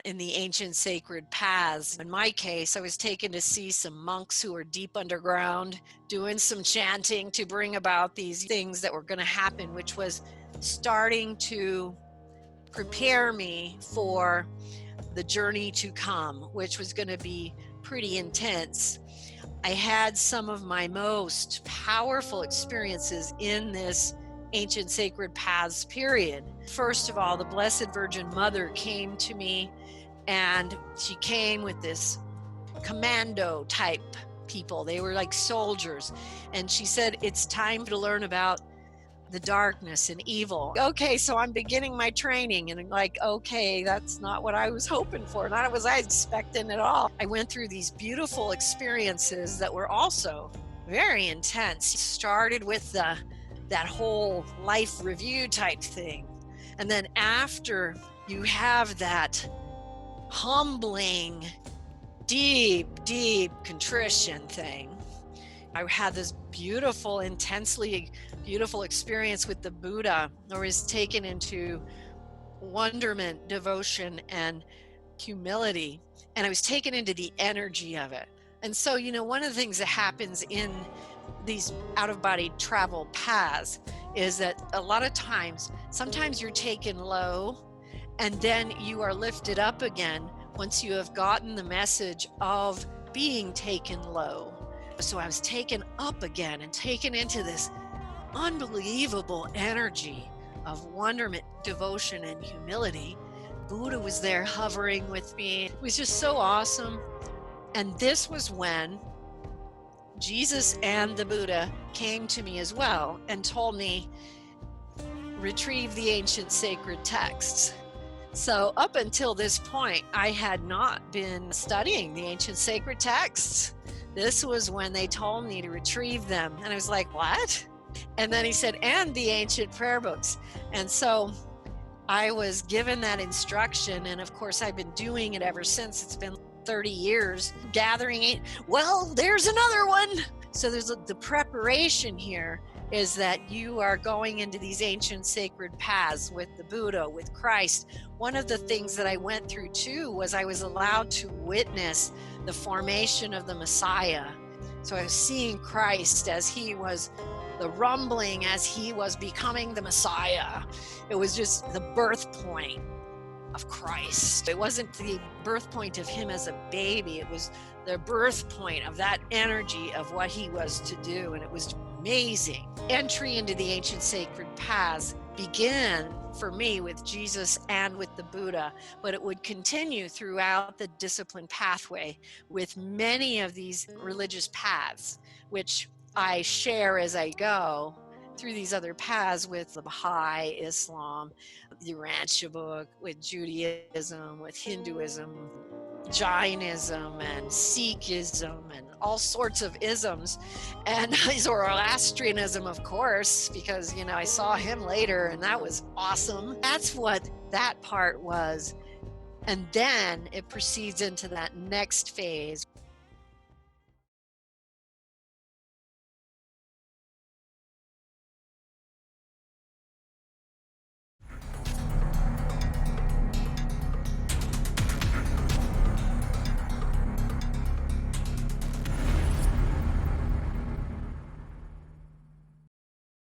in the ancient sacred paths. In my case, I was taken to see some monks who were deep underground doing some chanting to bring about these things that were going to happen, which was starting to prepare me for the journey to come, which was going to be pretty intense. I had some of my most powerful experiences in this ancient sacred paths period. First of all, the Blessed Virgin Mother came to me, and she came with this commando type people. They were like soldiers. And she said, it's time to learn about the darkness and evil. Okay, so I'm beginning my training, and I'm like, okay, that's not what I was hoping for. Not what I was expecting at all. I went through these beautiful experiences that were also very intense. It started with that whole life review type thing. And then after you have that humbling, deep contrition thing, I had this beautiful, intensely beautiful experience with the Buddha, where I was taken into wonderment, devotion, and humility. And I was taken into the energy of it. And so, one of the things that happens in these out-of-body travel paths is that a lot of times, sometimes you're taken low, and then you are lifted up again once you have gotten the message of being taken low. So I was taken up again and taken into this unbelievable energy of wonderment, devotion, and humility. Buddha was there hovering with me. It was just so awesome. And this was when Jesus and the Buddha came to me as well and told me, retrieve the ancient sacred texts. So up until this point, I had not been studying the ancient sacred texts. This was when they told me to retrieve them. And I was like, what? And then he said, and the ancient prayer books. And so I was given that instruction. And of course, I've been doing it ever since. It's been 30 years gathering it. Well, there's another one. So there's the preparation here is that you are going into these ancient sacred paths with the Buddha, with Christ. One of the things that I went through too was I was allowed to witness the formation of the Messiah. So I was seeing Christ as he was, the rumbling as he was becoming the Messiah. It was just the birth point of Christ. It wasn't the birth point of him as a baby. It was the birth point of that energy of what he was to do. And it was amazing. Entry into the ancient sacred paths began for me with Jesus and with the Buddha, but it would continue throughout the discipline pathway with many of these religious paths, which I share as I go through these other paths with the Baha'i, Islam, the Urantia book, with Judaism, with Hinduism, Jainism, and Sikhism, and all sorts of isms, and Zoroastrianism, of course, because, I saw him later, and that was awesome. That's what that part was. And then it proceeds into that next phase.